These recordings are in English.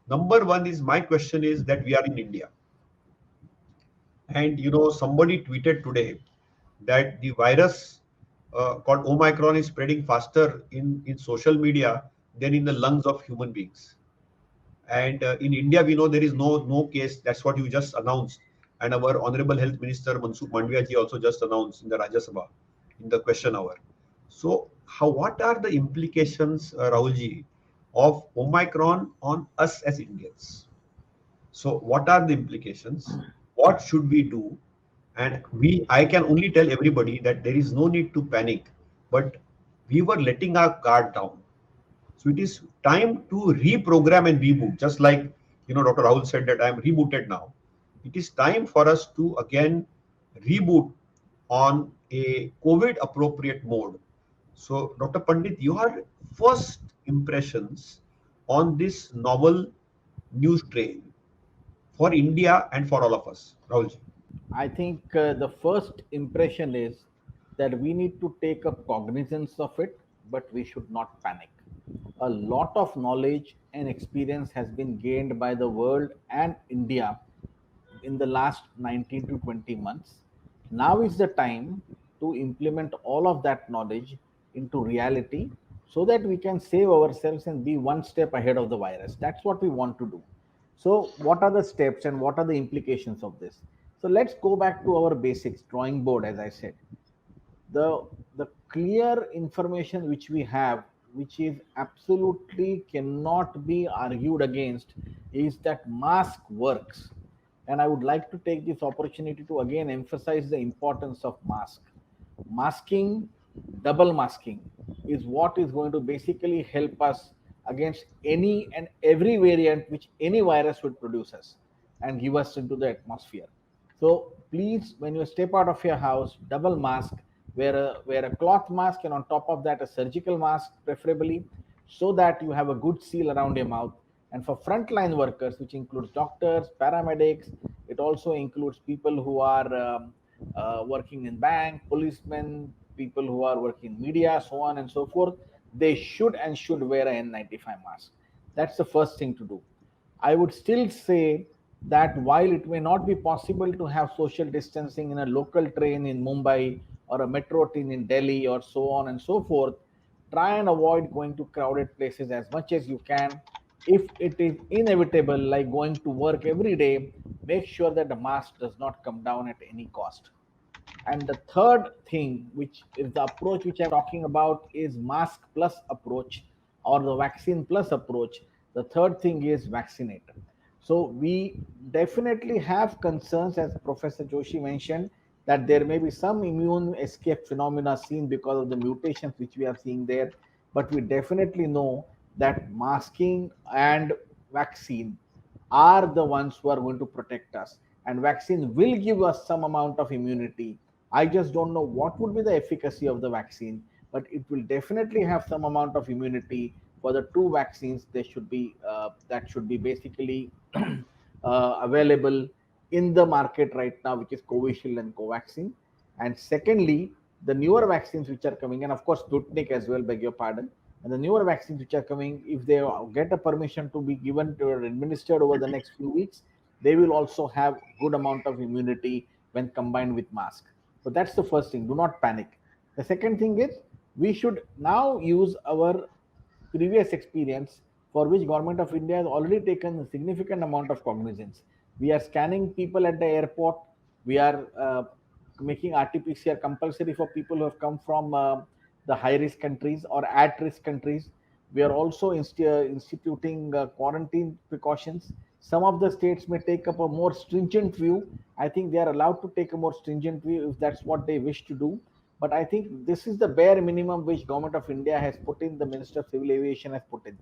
Number one is, my question is that we are in India, and somebody tweeted today that the virus called Omicron is spreading faster in social media than in the lungs of human beings. And in India, we know there is no case. That's what you just announced. And our Honorable Health Minister Mansukh Mandviya ji also just announced in the Rajya Sabha in the question hour. So, what are the implications, Rahul ji, of Omicron on us as Indians? So, what are the implications? What should we do? And I can only tell everybody that there is no need to panic, but we were letting our guard down. So it is time to reprogram and reboot. Just like Dr. Rahul said that I am rebooted now. It is time for us to again reboot on a COVID appropriate mode. So, Dr. Pandit, your first impressions on this novel new strain for India and for all of us, Rahulji. I think the first impression is that we need to take a cognizance of it, but we should not panic. A lot of knowledge and experience has been gained by the world and India in the last 19 to 20 months. Now is the time to implement all of that knowledge into reality so that we can save ourselves and be one step ahead of the virus. That's what we want to do. So, what are the steps and what are the implications of this? So, let's go back to our basics, drawing board, as I said. The clear information which we have, which is absolutely cannot be argued against, is that mask works. And I would like to take this opportunity to again emphasize the importance of mask. Masking, double masking, is what is going to basically help us against any and every variant which any virus would produce us and give us into the atmosphere. So please, when you step out of your house, double mask, wear a cloth mask, and on top of that a surgical mask preferably, so that you have a good seal around your mouth. And for frontline workers, which includes doctors, paramedics, it also includes people who are working in bank, policemen, people who are working in media, so on and so forth, they should wear an N95 mask. That's the first thing to do. I would still say that while it may not be possible to have social distancing in a local train in Mumbai or a metro train in Delhi or so on and so forth, try and avoid going to crowded places as much as you can. If it is inevitable, like going to work every day, make sure that the mask does not come down at any cost. And the third thing, which is the approach which I'm talking about, is mask plus approach or the vaccine plus approach. The third thing is vaccinate. So we definitely have concerns, as Professor Joshi mentioned, that there may be some immune escape phenomena seen because of the mutations which we are seeing there. But we definitely know that masking and vaccine are the ones who are going to protect us. And vaccine will give us some amount of immunity. I just don't know what would be the efficacy of the vaccine, but it will definitely have some amount of immunity. For the two vaccines, they should be that should be basically available in the market right now, which is Covishield and Covaxin. And secondly, the newer vaccines which are coming, and of course Sputnik as well, beg your pardon. And the newer vaccines which are coming, if they get a permission to be given to or administered over the next few weeks, they will also have good amount of immunity when combined with mask. So that's the first thing. Do not panic. The second thing is we should now use our previous experience, for which government of India has already taken a significant amount of cognizance. We are scanning people at the airport. We are making RT-PCR compulsory for people who have come from the high-risk countries or at-risk countries. We are also instituting quarantine precautions. Some of the states may take up a more stringent view. I think they are allowed to take a more stringent view if that's what they wish to do. But I think this is the bare minimum which Government of India has put in, the Minister of Civil Aviation has put in.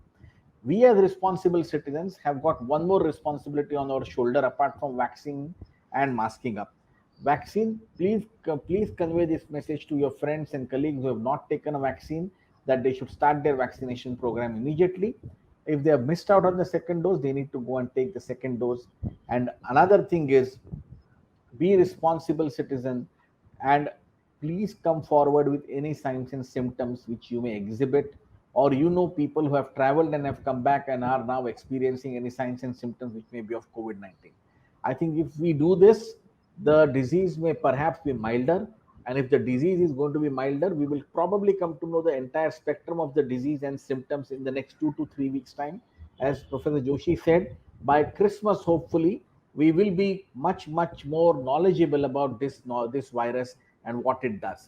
We as responsible citizens have got one more responsibility on our shoulder apart from vaccine and masking up. Vaccine, please convey this message to your friends and colleagues who have not taken a vaccine, that they should start their vaccination program immediately. If they have missed out on the second dose, they need to go and take the second dose. And another thing is, be responsible citizen, and please come forward with any signs and symptoms which you may exhibit or people who have traveled and have come back and are now experiencing any signs and symptoms which may be of COVID-19. I think if we do this, the disease may perhaps be milder. And if the disease is going to be milder, we will probably come to know the entire spectrum of the disease and symptoms in the next 2 to 3 weeks' time. As Professor Joshi said, by Christmas, hopefully, we will be much, much more knowledgeable about this virus and what it does.